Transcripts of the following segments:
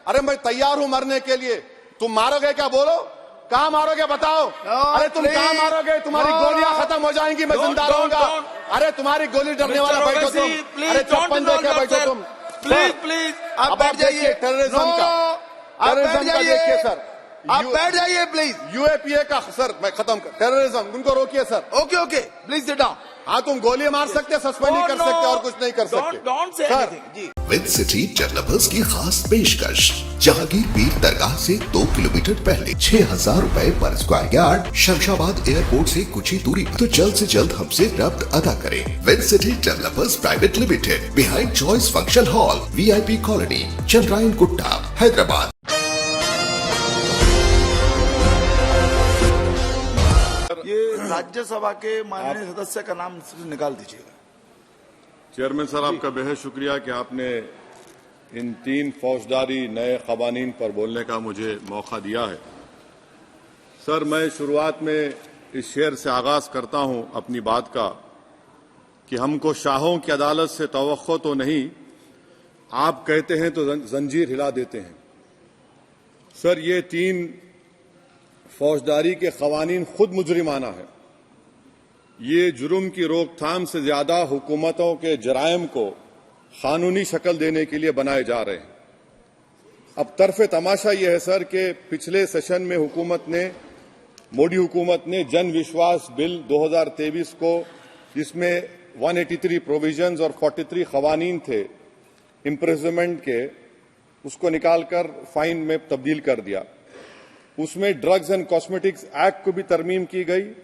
अरे मैं तैयार हूं मरने के लिए। तुम मारोगे क्या? बोलो, कहां मारोगे बताओ। अरे तुम कहां मारोगे? तुम्हारी गोलियां खत्म हो जाएंगी, मैं जिंदा रहूंगा। अरे तुम्हारी गोली डरने वाला बैठो तुम। अरे चौपन देखे बैठो तुम। प्लीज आप बैठ जाइए। टेररिज्म का देखिए सर, आप बैठ जाइए प्लीज। यूएपीए का सर मैं खत्म कर, टेररिज्म उनको रोकिए sir. Okay please sit down. हाँ तुम गोली मार सकते, सस्पेंड नहीं कर सकते और कुछ नहीं कर सकते। Don't say anything ji. विंसिटी developers की खास पेशकश, जहांगीर पीर दरगाह से 2 किलोमीटर पहले 6,000 रुपए पर स्क्वायर यार्ड, शमशाबाद एयरपोर्ट से कुछ ही दूरी। तो जल्द से जल्द हमसे रब्त अदा करें। Vincity developers private limited, behind choice function hall, VIP colony, Chandrayan Gutta, Hyderabad. ये राज्यसभा के माननीय सदस्य का नाम निकाल दीजिएगा। चेयरमैन सर, आपका बेहद शुक्रिया कि आपने इन 3 फौजदारी नए कवानीन पर बोलने का मुझे मौका दिया है। सर, मैं शुरुआत में इस शेर से आगाज करता हूं अपनी बात का कि हमको शाहों की अदालत से तवक्को तो नहीं, आप कहते हैं तो जंजीर हिला देते हैं। सर, ये 3 फौजदारी के कवानीन खुद मुजरिमाना है। ये जुर्म की रोकथाम से ज्यादा हुकूमतों के जराइम को कानूनी शक्ल देने के लिए बनाए जा रहे हैं। अब तरफे तमाशा यह है सर कि पिछले सेशन में मोदी हुकूमत ने जन विश्वास बिल 2023 को, जिसमें 183 प्रोविजंस और 43 कवानीन थे इम्प्रिजनमेंट के, उसको निकालकर फाइन में तब्दील कर दिया। उसमें ड्रग्स एंड कॉस्मेटिक्स एक्ट को भी तरमीम की गई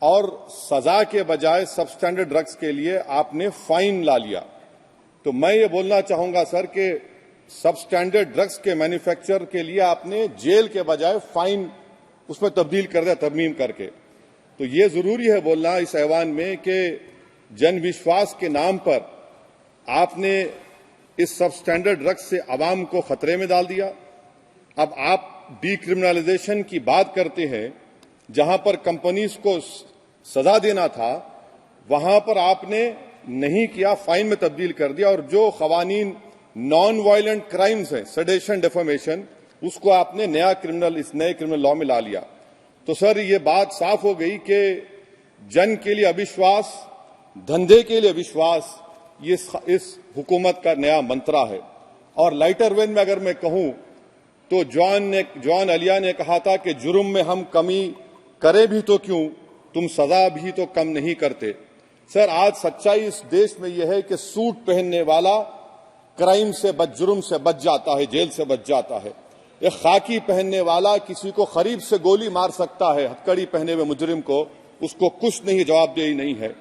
और सजा के बजाय सबस्टैंडर्ड ड्रग्स के लिए आपने फाइन ला लिया। तो मैं ये बोलना चाहूंगा सर कि सबस्टैंडर्ड ड्रग्स के मैन्युफैक्चर के लिए आपने जेल के बजाय फाइन उसमें तब्दील कर दिया तरमीम करके। तो ये जरूरी है बोलना इस ऐवान में कि जन विश्वास के नाम पर आपने इस सबस्टैंडर्ड ड्रग्स से आवाम को खतरे में डाल दिया। अब आप डीक्रिमिनलाइजेशन की बात करते हैं, जहां पर कंपनीज को सजा देना था वहां पर आपने नहीं किया, फाइन में तब्दील कर दिया। और जो कवानीन नॉन वायलेंट क्राइम्स हैं, सेडेशन, डेफेमेशन, उसको आपने इस नए क्रिमिनल लॉ में ला लिया। तो सर, ये बात साफ हो गई कि जन के लिए अविश्वास, धंधे के लिए विश्वास, ये इस हुकूमत का नया मंत्रा है। और लाइटर वेन में अगर मैं कहूं तो जॉन अलिया ने कहा था कि जुर्म में हम कमी करें भी तो क्यों, तुम सजा भी तो कम नहीं करते। सर, आज सच्चाई इस देश में यह है कि सूट पहनने वाला क्राइम से जुर्म से बच जाता है, जेल से बच जाता है। एक खाकी पहनने वाला किसी को करीब से गोली मार सकता है, हथकड़ी पहने हुए मुजरिम को, उसको कुछ नहीं, जवाबदेही नहीं है।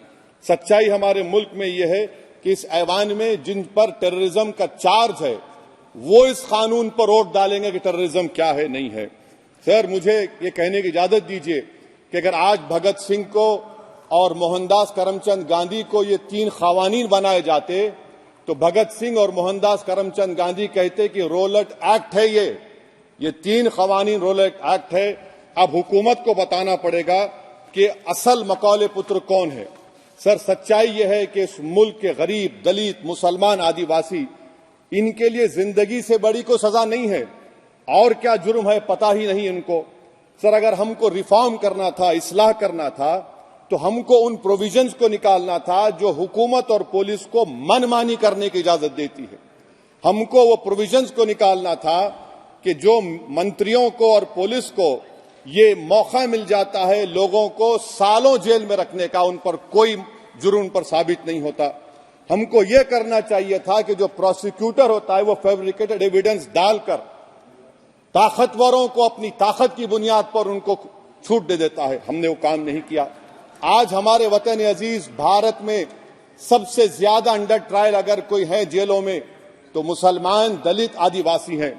सच्चाई हमारे मुल्क में यह है कि इस ऐवान में जिन पर टेररिज्म का चार्ज है वो इस कानून पर वोट डालेंगे कि टेररिज्म क्या है, नहीं है। सर, मुझे ये कहने की इजाजत दीजिए कि अगर आज भगत सिंह को और मोहनदास करमचंद गांधी को ये 3 कवानीन बनाए जाते तो भगत सिंह और मोहनदास करमचंद गांधी कहते कि रोलट एक्ट है, ये 3 कवानीन रोलट एक्ट है। अब हुकूमत को बताना पड़ेगा कि असल मकौले पुत्र कौन है। सर, सच्चाई यह है कि इस मुल्क के गरीब, दलित, मुसलमान, आदिवासी, इनके लिए जिंदगी से बड़ी कोई सजा नहीं है। और क्या जुर्म है पता ही नहीं इनको। सर, अगर हमको रिफॉर्म करना था, इस्लाह करना था, तो हमको उन प्रोविजंस को निकालना था जो हुकूमत और पुलिस को मनमानी करने की इजाजत देती है। हमको वो प्रोविजंस को निकालना था कि जो मंत्रियों को और पुलिस को ये मौका मिल जाता है लोगों को सालों जेल में रखने का, उन पर कोई जुर्म पर साबित नहीं होता। हमको ये करना चाहिए था कि जो प्रोसिक्यूटर होता है वो फैब्रिकेटेड एविडेंस डालकर ताकतवरों को अपनी ताकत की बुनियाद पर उनको छूट दे देता है। हमने वो काम नहीं किया। आज हमारे वतन अजीज भारत में सबसे ज्यादा अंडर ट्रायल अगर कोई है जेलों में तो मुसलमान, दलित, आदिवासी हैं।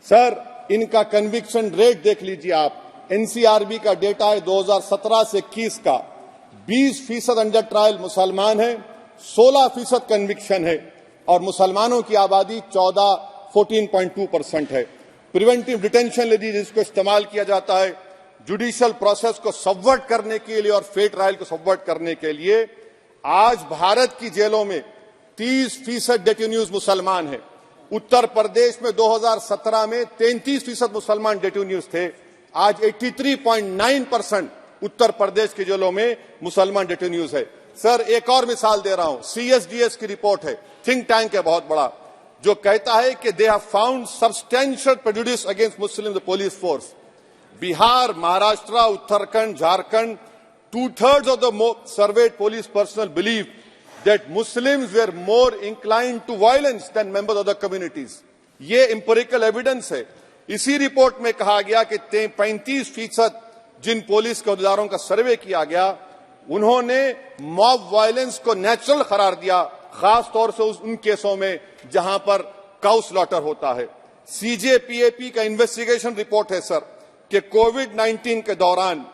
सर, इनका कन्विक्शन रेट देख लीजिए आप। एनसीआरबी का डेटा है 2017 से 21 का, 20% अंडर ट्रायल मुसलमान है, 16% कन्विक्शन है और मुसलमानों की आबादी 14.2% है। प्रिवेंटिव डिटेंशन यदि जिसको इस्तेमाल किया जाता है जुडिशियल प्रोसेस को सबवर्ट करने के लिए और फेयर ट्रायल को सबवर्ट करने के लिए, आज भारत की जेलों में 30% डेटेन्यूज मुसलमान है। उत्तर प्रदेश में 2017 में 33% मुसलमान डेटेन्यूज थे। आज 83.9% उत्तर प्रदेश की जेलों में मुसलमान डेटेन्यूज है। सर, एक और मिसाल दे रहा हूं, CSDS की रिपोर्ट है, थिंक टैंक है बहुत बड़ा, जो कहता है कि they have found substantial prejudice against Muslim police force. Bihar, Maharashtra, Uttarakhand, Jharkhand, 2/3 of the surveyed police personnel believe that Muslims were more inclined to violence than members of the communities. ये empirical evidence है। इसी रिपोर्ट में कहा गया कि 35% जिन पुलिस के अहदेदारों का सर्वे किया गया, उन्होंने मॉब वायलेंस को नेचुरल करार दिया, खास तौर से उन केसों में जहां पर काउ स्लॉटर होता है। CJPAP का इन्वेस्टिगेशन रिपोर्ट है सर कि कोविड-19 के दौरान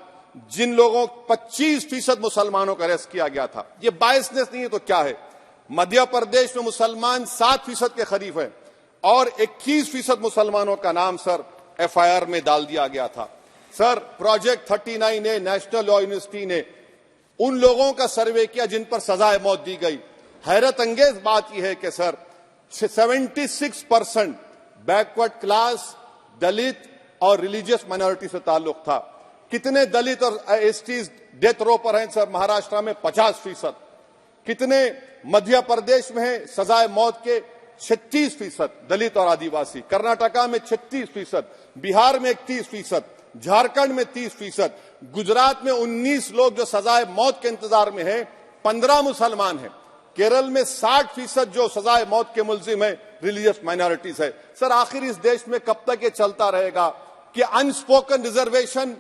जिन लोगों 25% मुसलमानों का अरेस्ट किया गया था, ये बायसनेस नहीं है तो क्या है। मध्य प्रदेश में मुसलमान 7% के करीब है और 21% मुसलमानों का नाम सर FIR में डाल दिया गया था। सर, प्रोजेक्ट 39 ने, नेशनल लॉ यूनिवर्सिटी ने उन लोगों का सर्वे किया जिन पर सजाए मौत दी गई। हैरत अंगेज बात यह है कि सर 76% बैकवर्ड क्लास, दलित और रिलीजियस माइनॉरिटी से ताल्लुक था। कितने दलित और STs डेथ रो पर हैं सर? महाराष्ट्र में 50%। कितने मध्य प्रदेश में है सजाए मौत के? 36% दलित और आदिवासी। कर्नाटका में 36%, बिहार में 31%, झारखंड में 30%, गुजरात में 19 लोग जो सजाए मौत के इंतजार में हैं, 15 मुसलमान हैं। केरल में 60% जो सजाए मौत के मुलजिम है रिलीजियस माइनॉरिटीज है। सर, आखिर इस देश में कब तक ये चलता रहेगा कि अनस्पोकन रिजर्वेशन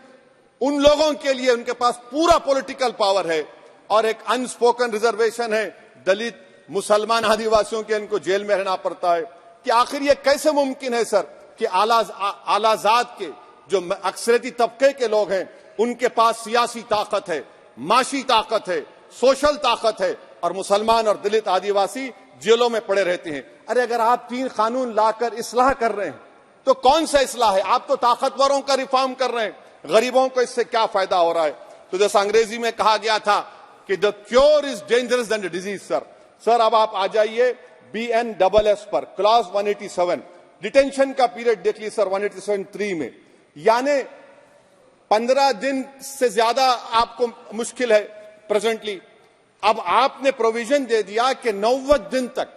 उन लोगों के लिए उनके पास पूरा पॉलिटिकल पावर है और एक अनस्पोकन रिजर्वेशन है दलित, मुसलमान, आदिवासियों के, इनको जेल में रहना पड़ता है। कि आखिर ये कैसे मुमकिन है सर कि आलाजात के जो अक्सरियती तबके के लोग हैं उनके पास सियासी ताकत है, माशी ताकत है, सोशल ताकत है और मुसलमान और दलित आदिवासी जेलों में पड़े रहते हैं। अरे अगर आप 3 कानून लाकर इस्लाह कर रहे हैं तो कौन सा इस्लाह है? आप तो ताकतवरों का रिफॉर्म कर रहे हैं, गरीबों को इससे क्या फायदा हो रहा है? तो जैसा अंग्रेजी में कहा गया था कि the cure is dangerous than the disease. Sir अब आप आ जाइए BNSS पर, क्लॉज 187, डिटेंशन का पीरियड देख लीजिए सर 187(3) में, यानी 15 दिन से ज्यादा आपको मुश्किल है प्रेजेंटली। अब आपने प्रोविजन दे दिया कि 90 दिन तक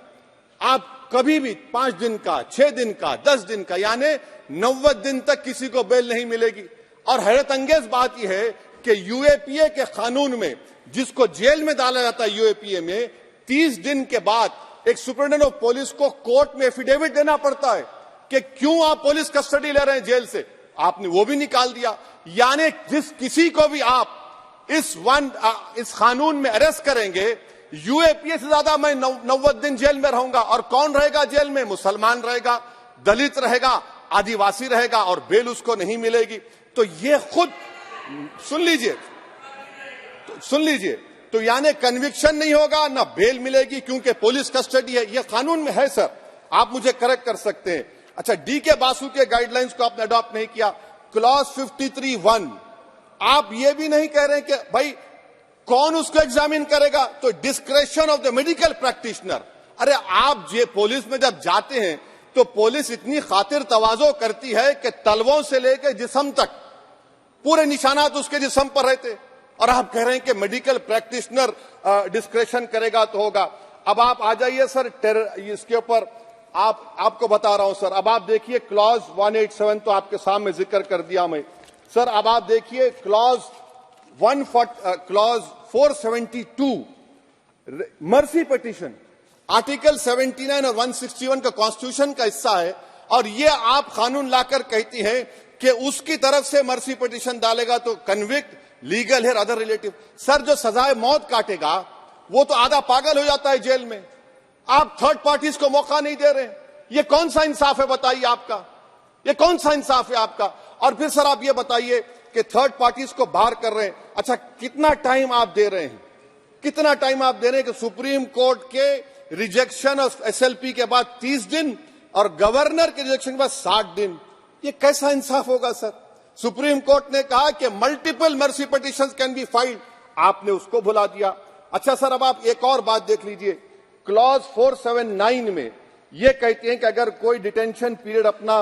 आप कभी भी 5 दिन का, 6 दिन का, 10 दिन का, यानी 90 दिन तक किसी को बेल नहीं मिलेगी। और हैरत अंगेज बात यह है कि UAPA के कानून में जिसको जेल में डाला जाता है UAPA में, 30 दिन के बाद एक सुपरिटेंडेंट ऑफ पुलिस को कोर्ट में एफिडेविट देना पड़ता है कि क्यों आप पुलिस कस्टडी ले रहे हैं जेल से। आपने वो भी निकाल दिया। यानी जिस किसी को भी आप इस कानून में अरेस्ट करेंगे, UAPA से ज्यादा मैं 90 दिन जेल में रहूंगा। और कौन रहेगा जेल में? मुसलमान रहेगा, दलित रहेगा, आदिवासी रहेगा और बेल उसको नहीं मिलेगी। तो ये खुद सुन लीजिए, तो यानी कन्विक्शन नहीं होगा, ना बेल मिलेगी क्योंकि पुलिस कस्टडी है। ये कानून में है सर, आप मुझे करेक्ट कर सकते हैं। अच्छा, DK बासु के गाइडलाइंस को आपने अडॉप्ट नहीं किया। क्लॉज 53(1) आप ये भी नहीं कह रहे कि भाई कौन उसको एग्जामिन करेगा, तो discretion of the medical practitioner. अरे आप ये पुलिस में जब जाते हैं तो पुलिस इतनी खातिर तवाज़ो करती है कि तलवों से लेकर जिस्म तक पूरे निशानात उसके जिस्म पर रहते, और आप कह रहे हैं कि मेडिकल प्रैक्टिशनर डिस्क्रेशन करेगा तो होगा। अब आप आ जाइए सर इसके ऊपर, आपको बता रहा हूं सर। अब आप देखिए क्लॉज 187 तो आपके सामने जिक्र कर दिया मैं सर। अब आप देखिए क्लॉज 472 मर्सी पिटीशन, आर्टिकल 79 और 161 का कॉन्स्टिट्यूशन का हिस्सा है, और ये आप कानून लाकर कहती हैं कि उसकी तरफ से मर्सी पिटीशन डालेगा तो कन्विक्ट, लीगल है, अदर रिलेटिव। सर जो सजाए मौत काटेगा वो तो आधा पागल हो जाता है जेल में। आप थर्ड पार्टीज को मौका नहीं दे रहे। ये कौन सा इंसाफ है बताइए आपका? ये कौन सा इंसाफ है आपका? और फिर सर आप ये बताइए कि थर्ड पार्टीज को बाहर कर रहे हैं। अच्छा, कितना टाइम आप दे रहे हैं? कितना टाइम आप दे रहे हैं कि सुप्रीम कोर्ट के रिजेक्शन ऑफ SLP के बाद 30 दिन और गवर्नर के रिजेक्शन के बाद 60 दिन? ये कैसा इंसाफ होगा सर? सुप्रीम कोर्ट ने कहा कि multiple mercy petitions can be filed, आपने उसको भुला दिया। अच्छा सर, अब आप एक और बात देख लीजिए, क्लॉज 479 में ये कहते हैं कि अगर कोई डिटेंशन पीरियड अपना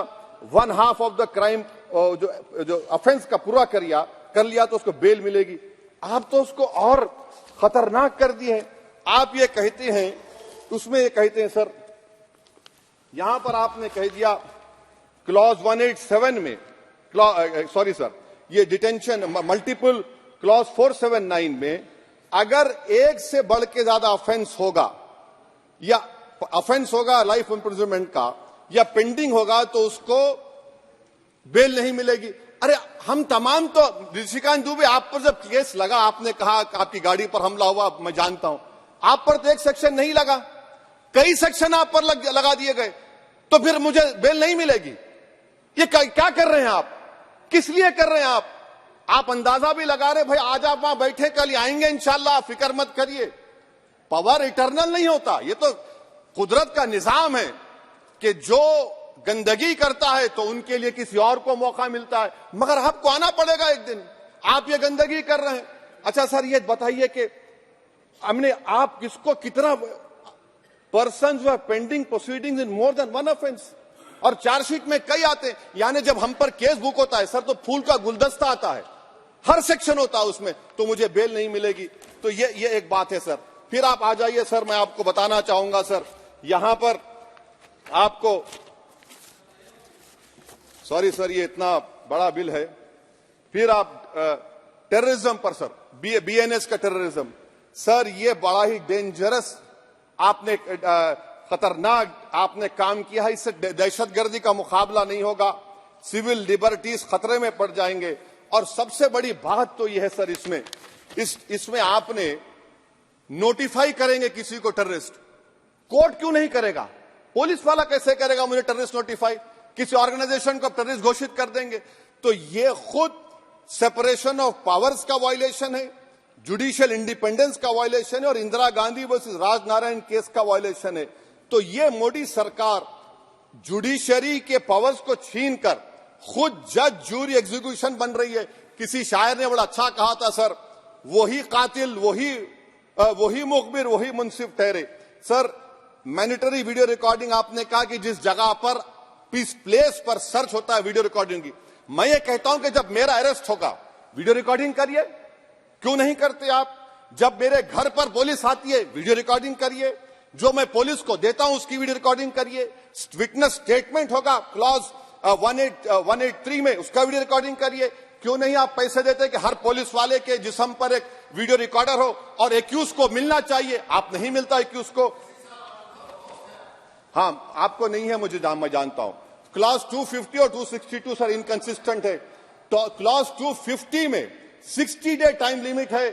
1/2 ऑफ द क्राइम जो ऑफेंस का पूरा कर लिया तो उसको बेल मिलेगी। आप तो उसको और खतरनाक कर दिए हैं। आप ये कहते हैं, उसमें ये कहते हैं सर, यहां पर आपने कह दिया क्लॉज 187 में, सॉरी सर, ये डिटेंशन मल्टीपल क्लॉज 479 में अगर एक से बढ़ के ज्यादा ऑफेंस होगा या ऑफेंस होगा लाइफ इम्प्रिजनमेंट का या पेंडिंग होगा तो उसको बेल नहीं मिलेगी। अरे हम तमाम तो, ऋषिकांत दुबे आप पर जब केस लगा, आपने कहा आपकी गाड़ी पर हमला हुआ, मैं जानता हूं, आप पर तो एक सेक्शन नहीं लगा, कई सेक्शन आप पर लगा दिए गए, तो फिर मुझे बेल नहीं मिलेगी। ये क्या कर रहे हैं आप, किस लिए कर रहे हैं आप अंदाजा भी लगा रहे, भाई आज आप वहां बैठे, कल आएंगे इंशाल्लाह, फिक्र मत करिए। पावर इटर्नल नहीं होता, ये तो कुदरत का निजाम है कि जो गंदगी करता है तो उनके लिए किसी और को मौका मिलता है, मगर आपको आना पड़ेगा एक दिन। आप ये गंदगी कर रहे हैं। अच्छा सर, ये बताइए कि हमने आप किसको कितना पर्सन्स वर पेंडिंग प्रोसीडिंग्स इन मोर देन वन ऑफेंस, और चार्जशीट में कई आते हैं। यानी जब हम पर केस बुक होता है सर तो फूल का गुलदस्ता आता है, हर सेक्शन होता है उसमें, तो मुझे बेल नहीं मिलेगी। तो ये एक बात है सर। फिर आप आ जाइए सर, मैं आपको बताना चाहूंगा सर, यहां पर आपको, सॉरी सर, ये इतना बड़ा बिल है। फिर आप टेररिज्म पर सर, बीएनएस का टेररिज्म सर, ये बड़ा ही डेंजरस आपने खतरनाक आपने काम किया है। इससे दहशतगर्दी का मुकाबला नहीं होगा, सिविल लिबर्टीज खतरे में पड़ जाएंगे। और सबसे बड़ी बात तो यह है सर, इसमें आपने नोटिफाई करेंगे किसी को टेररिस्ट, कोर्ट क्यों नहीं करेगा? पुलिस वाला कैसे करेगा मुझे टेररिस्ट नोटिफाई? किसी ऑर्गेनाइजेशन को टेररिस्ट घोषित कर देंगे। तो ये खुद सेपरेशन ऑफ पावर्स का वायलेशन है, जुडिशियल इंडिपेंडेंस का वायलेशन है, और इंदिरा गांधी वर्सेस राजनारायण केस का वायलेशन है। तो ये मोदी सरकार जुडिशरी के पावर्स को छीनकर खुद जज, जूरी, एग्जीक्यूशन बन रही है। किसी शायर ने बड़ा अच्छा कहा था सर, वही कातिल, वही मुखबिर, वही मुंसिफ ठहरे। सर, मैंडेटरी वीडियो रिकॉर्डिंग आपने कहा कि जिस जगह पर इस प्लेस पर सर्च होता है वीडियो रिकॉर्डिंग की, मैं ये कहता हूं कि जब मेरा अरेस्ट होगा वीडियो रिकॉर्डिंग करिए। क्यों नहीं करते आप? जब मेरे घर पर पुलिस आती है वीडियो रिकॉर्डिंग करिए, जो मैं पुलिस को देता हूं उसकी वीडियो रिकॉर्डिंग करिए। विटनेस स्टेटमेंट होगा क्लॉज 183 में, उसका वीडियो रिकॉर्डिंग करिए। क्यों नहीं आप पैसे देते कि हर पुलिस वाले के जिस्म पर एक वीडियो रिकॉर्डर हो और एक्यूज को मिलना चाहिए? आप नहीं मिलता एक्यूज को। हाँ, आपको नहीं है, मैं जानता हूं। क्लॉज 250 और 262 सर इनकंसिस्टेंट है। तो क्लॉज 250 में 60 डे टाइम लिमिट है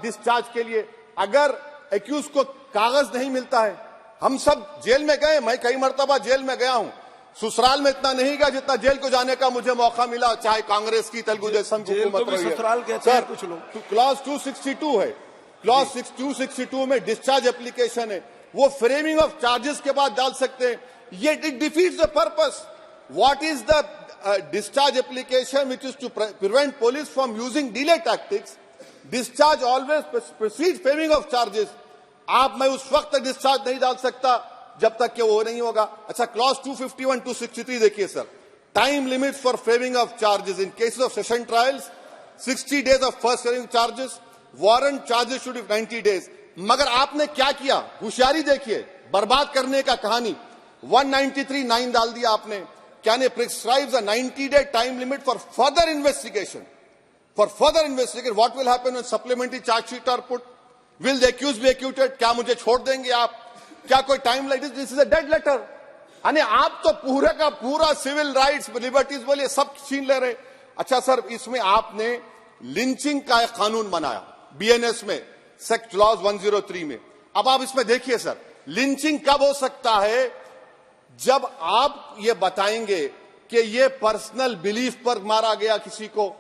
डिस्चार्ज के लिए। अगर एक्यूज को कागज नहीं मिलता है, हम सब जेल में गए, मैं कई मर्तबा जेल में गया हूं, ससुराल में इतना नहीं गया जितना जेल को जाने का मुझे मौका मिला, चाहे कांग्रेस की, तेलुगु देशम की हुकूमत रही है। ससुराल कहते हैं कुछ लोग। क्लॉज 262 है, क्लॉज 262 में डिस्चार्ज एप्लीकेशन है, वो फ्रेमिंग ऑफ चार्जेस के बाद डाल सकते हैं। ये it defeats the purpose. What is the discharge application which is to prevent police from using delay tactics? Discharge always precedes framing of charges. आप मैं उस वक्त तक डिस्चार्ज नहीं डाल सकता जब तक कि वो नहीं होगा। अच्छा, क्लॉज 251 263 देखिए sir, time limit for framing of charges in cases of session trials 60 days of first hearing charges, warrant charges should be 90 days। मगर आपने क्या किया, होशियारी देखिए, बर्बाद करने का कहानी। 193(9) डाल दिया आपने, Can it prescribes a 90-day time limit for further investigation? For further investigation, what will happen when supplementary charge sheet are put? Will the accused be acquitted? क्या मुझे छोड़ देंगे आप? क्या कोई time like this is a dead letter? यानी आप तो पूरे का पूरा सिविल राइट्स, लिबर्टीज बोलिए सब छीन ले रहे। अच्छा सर, इसमें आपने लिंचिंग का एक कानून बनाया बीएनएस में, सेक्ट क्लॉज 103 में। अब आप इसमें देखिए सर, लिंचिंग कब हो सकता है? जब आप ये बताएंगे कि ये पर्सनल बिलीफ पर मारा गया, किसी को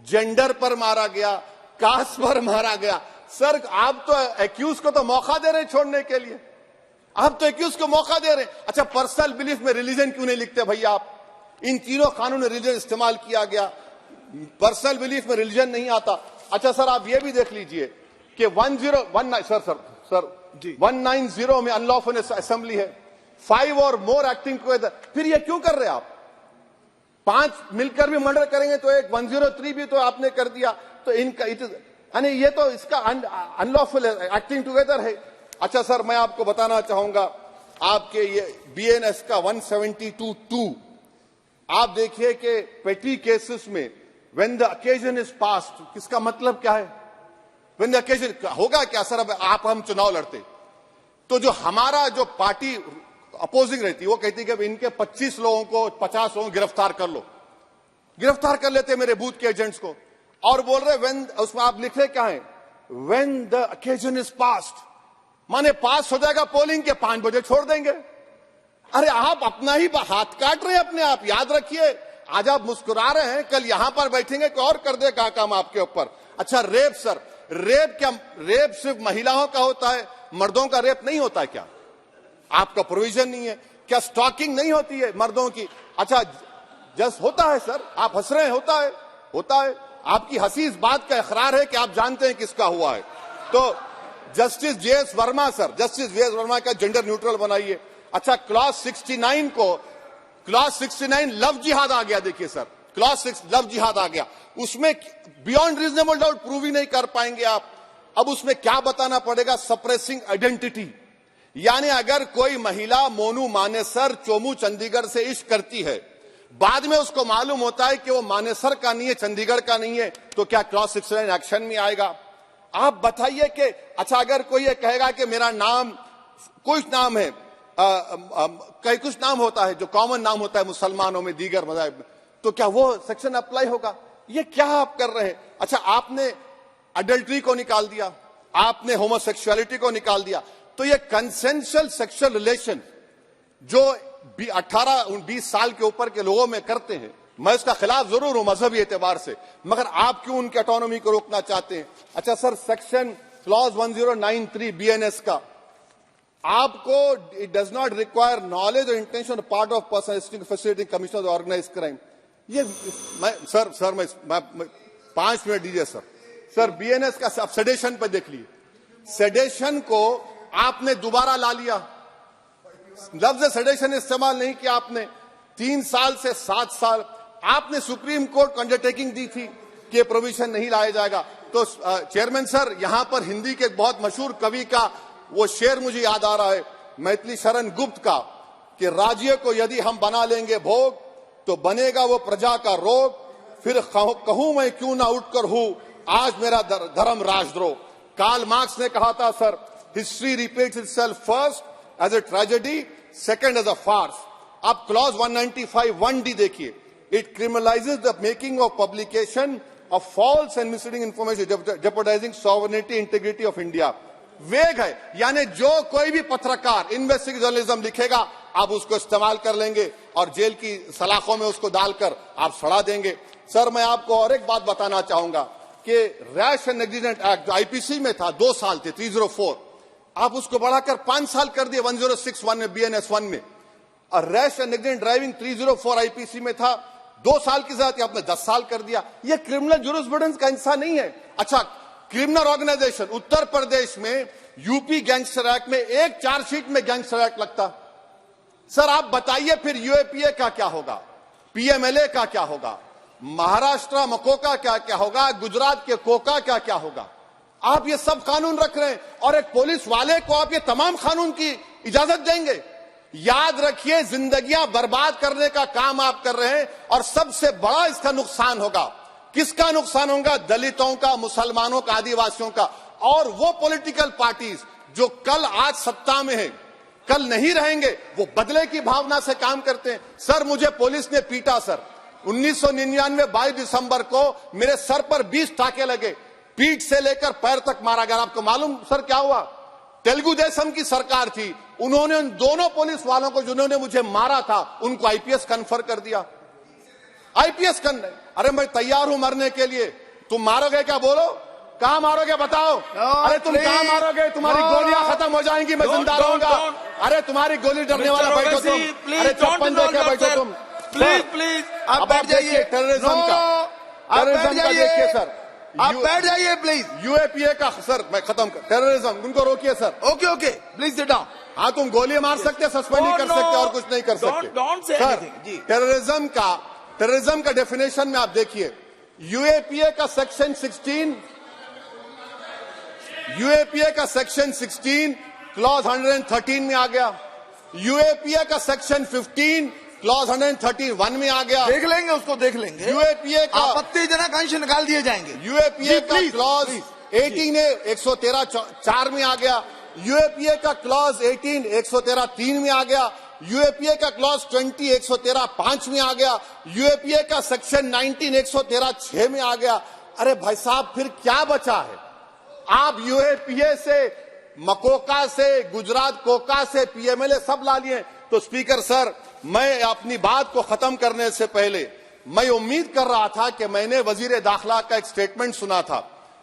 जेंडर पर मारा गया, कास्ट पर मारा गया। सर, आप तो एक्यूज को तो मौका दे रहे हैं छोड़ने के लिए, आप तो एक्यूज को मौका दे रहे हैं। अच्छा, पर्सनल बिलीफ में रिलीजन क्यों नहीं लिखते भैया आप? इन तीनों कानून में रिलीजन इस्तेमाल किया गया, पर्सनल बिलीफ में रिलीजन नहीं आता। अच्छा सर, आप ये भी देख लीजिए कि 190 में अनलॉफुल असेंबली है, 5 और मोर एक्टिंग टुगेदर, फिर ये क्यों कर रहे हैं आप? 5 मिलकर भी मर्डर करेंगे तो एक 103 भी तो आपने कर दिया, तो इनका यानी ये तो इसका अनलॉफुल एक्टिंग टुगेदर है। अच्छा सर, मैं आपको बताना चाहूंगा, आपके ये बीएनएस का 172(2) आप देखिए कि पेटी केसेस में when the occasion is passed, किसका मतलब क्या है? व्हेन द ओकेजन होगा क्या सर? अब हम चुनाव लड़ते तो जो हमारा जो पार्टी अपोजिंग रहती वो कहती कि अब इनके 25 लोगों को 50 लोगों को गिरफ्तार कर लो, गिरफ्तार कर लेते मेरे बूथ के एजेंट्स को, और बोल रहे व्हेन, उसमें आप लिख रहे क्या है? When the occasion is passed, माने पास हो जाएगा पोलिंग के 5 बजे छोड़ देंगे। अरे आप अपना ही हाथ काट रहे हैं अपने आप। याद रखिए, आज आप मुस्कुरा रहे हैं, कल यहां पर बैठेंगे कोई और कर दे का काम आपके ऊपर। अच्छा रेप सर, रेप क्या? रेप सिर्फ महिलाओं का होता है, मर्दों का रेप नहीं होता है क्या? आपका प्रोविजन नहीं है क्या? स्टॉकिंग नहीं होती है मर्दों की? अच्छा जस्ट होता है सर, आप हंस रहे हैं, होता है, होता है। आपकी हंसी इस बात का इकरार है कि आप जानते हैं किसका हुआ है। तो justice JS Verma sir, justice JS Verma का जेंडर न्यूट्रल बनाइए। अच्छा क्लॉज 69 को, क्लॉज 69 लव जिहाद आ गया। देखिए सर, क्लॉज 6 लव जिहाद आ गया, उसमें बियॉन्ड रीजनेबल डाउट प्रूव ही नहीं कर पाएंगे आप। अब उसमें क्या बताना पड़ेगा? सप्रेसिंग आइडेंटिटी, यानी अगर कोई महिला मोनू मानेसर चोमू चंडीगढ़ से इश्क करती है, बाद में उसको मालूम होता है कि वो मानेसर का नहीं है, चंडीगढ़ का नहीं है, तो क्या क्लॉज 69 एक्शन में आएगा? आप बताइए कि अच्छा अगर कोई ये कहेगा कि मेरा नाम, कुछ नाम है, कई कुछ नाम होता है जो कॉमन नाम होता है मुसलमानों में, दीगर मज़ाहिब में, तो क्या वो सेक्शन अप्लाई होगा? ये क्या आप कर रहे हैं? अच्छा आपने अडल्ट्री को निकाल दिया, आपने होमोसेक्सुअलिटी को निकाल दिया, तो ये कंसेंशुअल सेक्सुअल रिलेशन जो 18-20 साल के ऊपर के लोगों में करते हैं, मैं इसका खिलाफ जरूर हूं मजहबी एतबार से, मगर आप क्यों उनकी ऑटोनॉमी को रोकना चाहते हैं? अच्छा सर, सेक्शन क्लॉज 1093 बीएनएस का, आपको it does not require knowledge और intention part of person facilitating commission of organise crime. ये मैं 5 मिनट दीजिए सर। सर बीएनएस का सेडेशन पे देख लीजिए, सेडेशन को आपने दोबारा ला लिया, लफ्ज सेडेशन इस्तेमाल नहीं किया आपने। 3 साल से 7 साल आपने सुप्रीम कोर्ट को अंडरटेकिंग दी थी कि प्रोविजन नहीं लाया जाएगा। तो चेयरमैन सर, यहां पर हिंदी के बहुत मशहूर कवि का वो शेर मुझे याद आ रहा है, मैथिली शरण गुप्त का, कि राज्य को यदि हम बना लेंगे भोग तो बनेगा वो प्रजा का रोग, फिर कहूं मैं क्यों ना उठकर हूं आज मेरा धर्म राजद्रोह। कार्ल मार्क्स ने कहा था sir, history repeats itself first as a tragedy, second as a farce. आप क्लॉज 195(1)D देखिए, it criminalises the making of publication of false and misleading information jeopardising sovereignty integrity of India. Vague है, यानी जो कोई भी पत्रकार investigative journalism लिखेगा आप उसको इस्तेमाल कर लेंगे और जेल की सलाखों में उसको डालकर आप सड़ा देंगे। सर मैं आपको और एक बात बताना चाहूंगा कि रैश एंड नेग्लिजेंट एक्ट जो आईपीसी में था 2 साल थे, 304, आप उसको बढ़ाकर 5 साल कर दिए 1061 में, बीएनएस 1 में। और rash and negligent driving 304 IPC में था 2 साल की सजा, आपने 10 साल कर दिया। ये क्रिमिनल जुरिस्प्रूडेंस का हिस्सा नहीं है। अच्छा क्रिमिनल ऑर्गेनाइजेशन, उत्तर प्रदेश में यूपी गैंगस्टर एक्ट में एक चार्जशीट में गैंगस्टर एक्ट लगता। सर आप बताइए फिर यूएपीए का क्या होगा, पीएमएलए का क्या होगा, महाराष्ट्र मकोका क्या क्या होगा, गुजरात के कोका क्या क्या होगा? आप ये सब कानून रख रहे हैं और एक पुलिस वाले को आप ये तमाम कानून की इजाजत देंगे? याद रखिए, जिंदगियां बर्बाद करने का काम आप कर रहे हैं और सबसे बड़ा इसका नुकसान होगा। किसका नुकसान होगा? दलितों का, मुसलमानों का, आदिवासियों का। और वो पॉलिटिकल पार्टीज जो कल आज सत्ता में है, कल नहीं रहेंगे, वो बदले की भावना से काम करते हैं। सर मुझे पुलिस ने पीटा सर, 1999 22 दिसंबर को मेरे सर पर 20 टाके लगे, पीठ से लेकर पैर तक मारा गया। आपको मालूम सर क्या हुआ? तेलुगु देशम की सरकार थी, उन्होंने उन दोनों पुलिस वालों को जिन्होंने मुझे मारा था उनको आईपीएस कन्फर कर दिया। आईपीएस अरे मैं तैयार हूं मरने के लिए, तुम मारोगे क्या? बोलो कहां मारोगे बताओ? अरे तुम कहां मारोगे? तुम्हारी गोलियां खत्म हो जाएंगी, मैं जिंदा रहूंगा। अरे तुम्हारी गोली डरने वाला बैठो तुम, अरे चप्पन देके बैठो तुम। प्लीज प्लीज आप बैठ जाइए। टेररिज्म का देखिए सर, आप बैठ जाइए प्लीज। यूएपीए का सर मैं खत्म कर, टेररिज्म उनको रोकिए sir. Okay okay please sit down. हाँ, तुम गोली मार सकते, सस्पेंड नहीं कर सकते और कुछ नहीं कर सकते। Don't say सर, anything, जी। टेररिज्म का डेफिनेशन में आप देखिए, यूएपीए का सेक्शन 16 क्लॉज 113 में आ गया, यूएपीए का सेक्शन 15 क्लॉज 131 में आ गया। देख लेंगे उसको, देख लेंगे। यूएपीए का आपत्तिजनक अंश निकाल दिए जाएंगे। यूएपीए का क्लॉज 18 113(4) में आ गया, यूएपीए का क्लॉज 18 113(3) में आ गया, यूएपीए का क्लॉज 20 113(5) में आ गया, यूएपीए का सेक्शन 19 113(6) में आ गया। अरे भाई साहब, फिर क्या बचा है? आप यूएपीए से, मकोका से, गुजरात कोका से, पीएमएलए सब ला लिए। तो स्पीकर सर, मैं अपनी बात को खत्म करने से पहले मैं उम्मीद कर रहा था कि मैंने वजीर दाखिला का एक स्टेटमेंट सुना था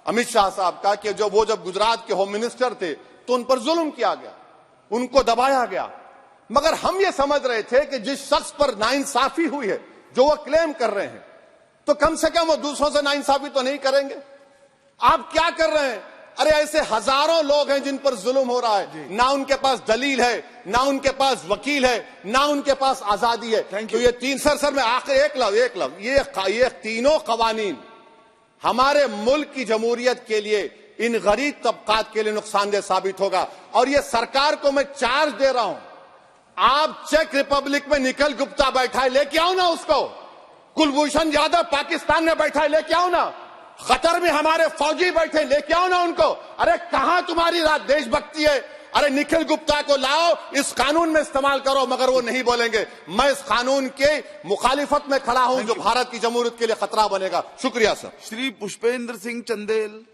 अमित शाह साहब का, कि जब गुजरात के होम मिनिस्टर थे तो उन पर जुल्म किया गया, उनको दबाया गया। मगर हम ये समझ रहे थे कि जिस शख्स पर नाइंसाफी हुई है, जो वो क्लेम कर रहे हैं, तो कम से कम वो दूसरों से नाइंसाफी तो नहीं करेंगे। आप क्या कर रहे हैं? अरे ऐसे हजारों लोग हैं जिन पर जुल्म हो रहा है, ना उनके पास दलील है, ना उनके पास वकील है, ना उनके पास आजादी है। तो ये तीन सर मैं आखिर एक लव ये तीनों कवानीन हमारे मुल्क की जमहूरियत के लिए, इन गरीब तबकात के लिए नुकसानदेह साबित होगा। और ये सरकार को मैं चार्ज दे रहा हूं, आप चेक रिपब्लिक में निखिल गुप्ता बैठा है, लेके आओ ना उसको। कुलभूषण यादव पाकिस्तान में बैठा है, लेके आओ ना। कतर में हमारे फौजी बैठे, लेके आओ ना उनको। अरे कहां तुम्हारी देशभक्ति है? अरे निखिल गुप्ता को लाओ, इस कानून में इस्तेमाल करो। मगर वो नहीं बोलेंगे। मैं इस कानून के मुखालिफत में खड़ा हूं जो भारत की जमहूरियत के लिए खतरा बनेगा। शुक्रिया सर। श्री पुष्पेंद्र सिंह चंदेल।